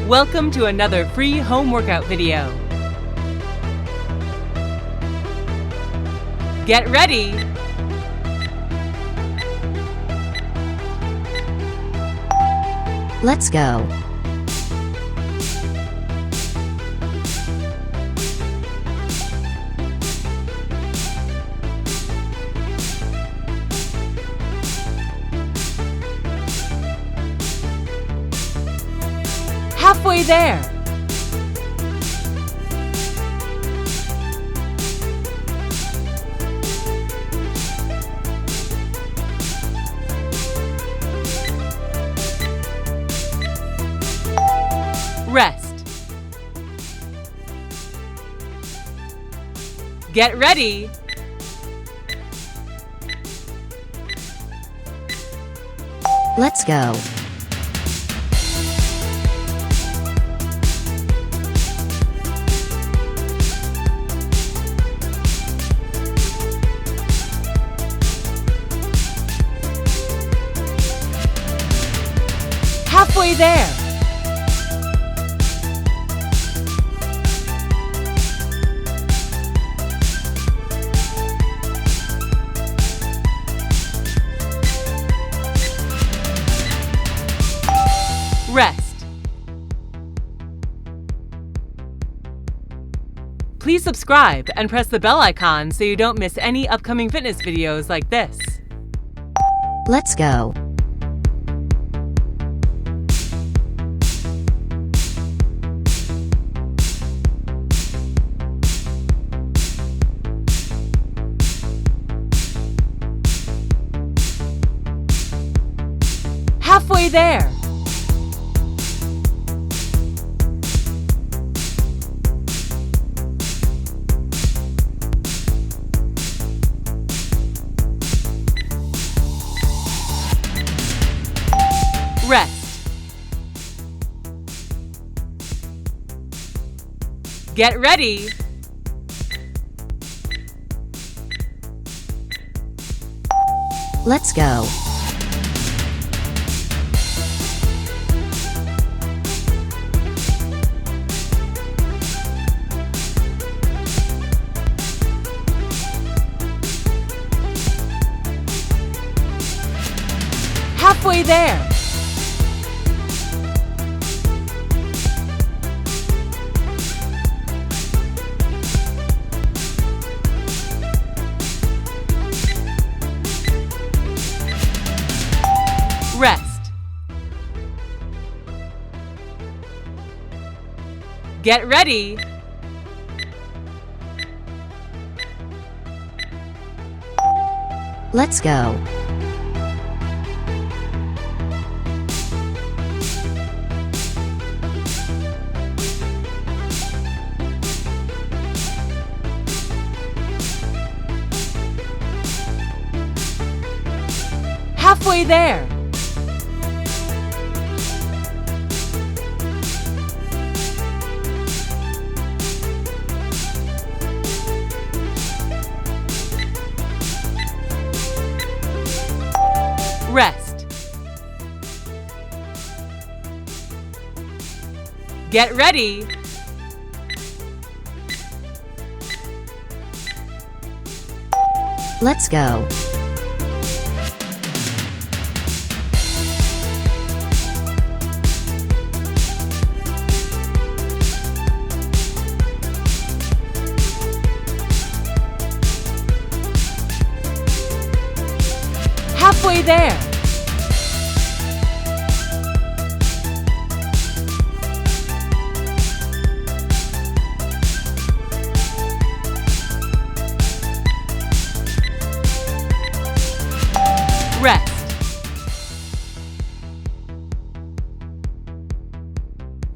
Welcome to another free home workout video. Get ready. Let's go. Halfway there. Rest. Get ready. Let's go. Halfway there. Rest. Please subscribe and press the bell icon so you don't miss any upcoming fitness videos like this. Let's go. Halfway there. Rest. Get ready. Let's go. Halfway there. Rest. Get ready. Let's go. Halfway there. Rest. Get ready. Let's go. Halfway there. Rest.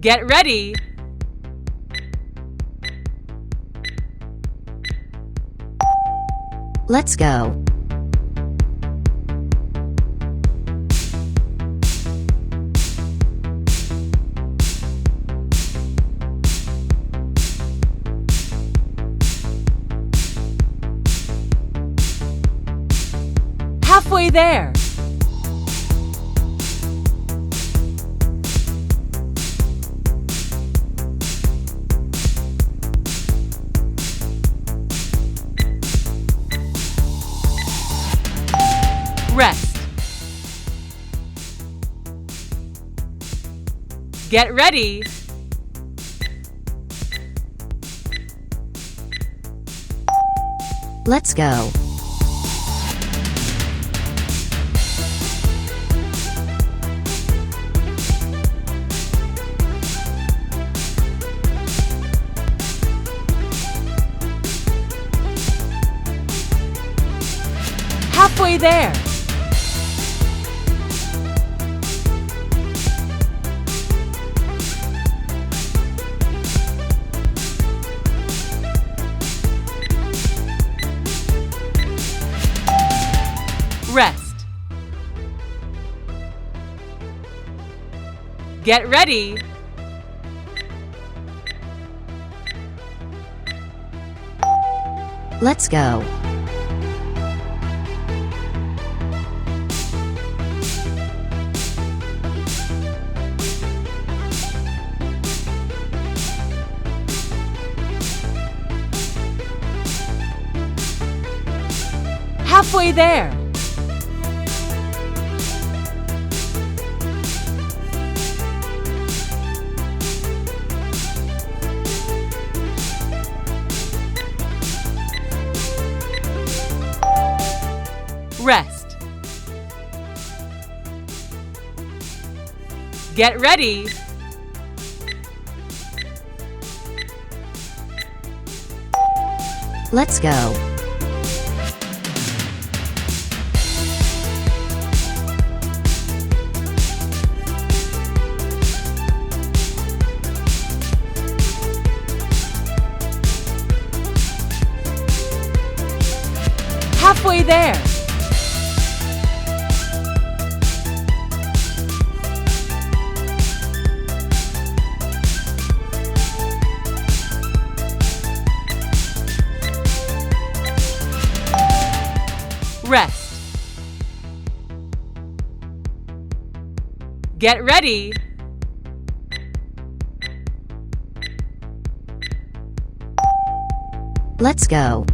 Get ready. Let's go. Halfway there. Get ready. Let's go. Halfway there. Rest. Get ready. Let's go. Halfway there. Rest. Get ready. Let's go. Halfway there. Rest. Get ready. Let's go.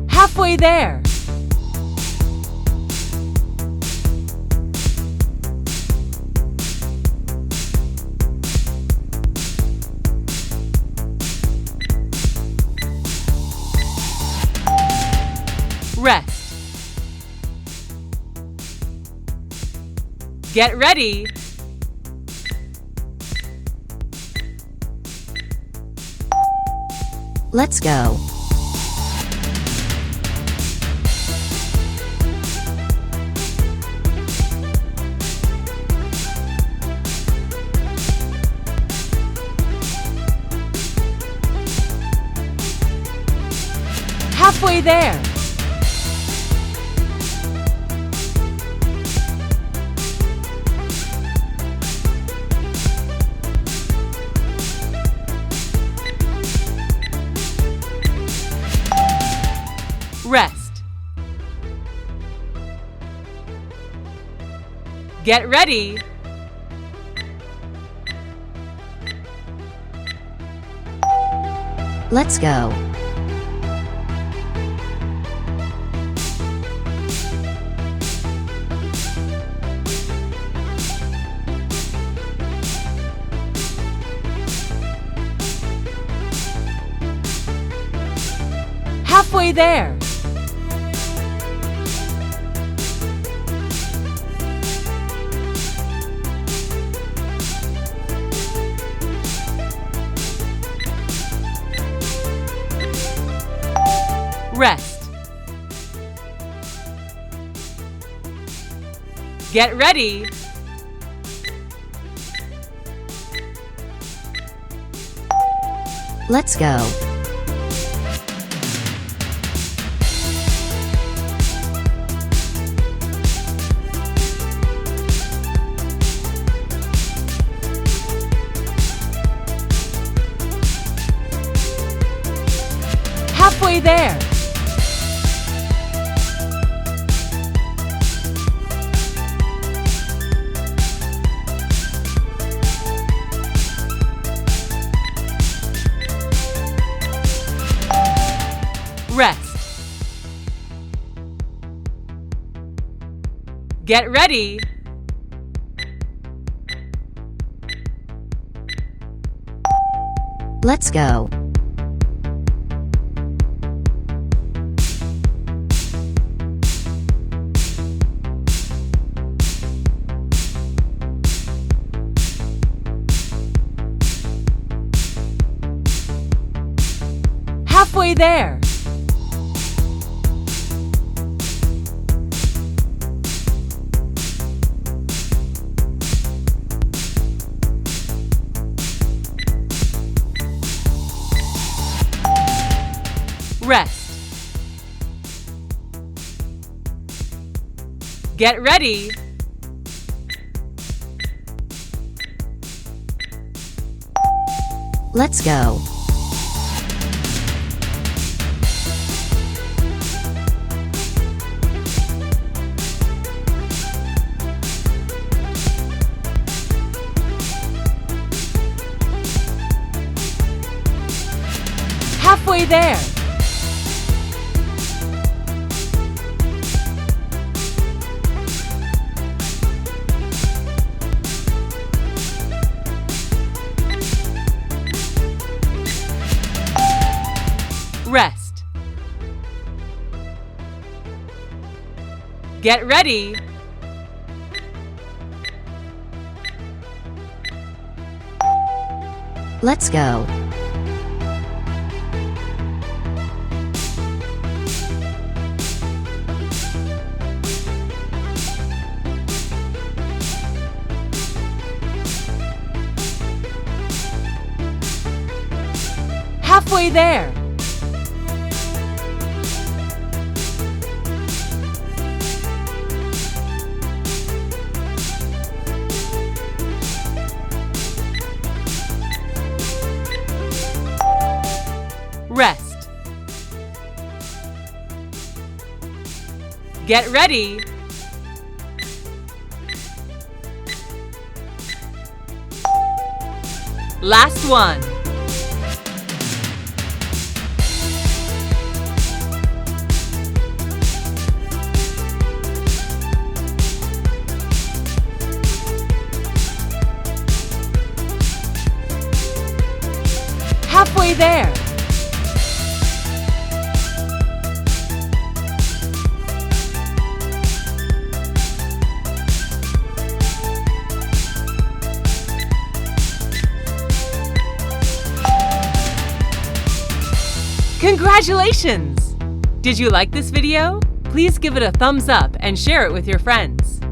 Halfway there. Rest. Get ready. Let's go. Halfway there. Rest. Get ready. Let's go. Halfway there. Rest. Get ready. Let's go. Halfway there. Rest. Get ready. Let's go. Halfway there. Rest. Get ready. Let's go. Halfway there. Rest. Get ready. Let's go. Halfway there. Rest. Get ready. Last one. Halfway there. Congratulations! Did you like this video? Please give it a thumbs up and share it with your friends.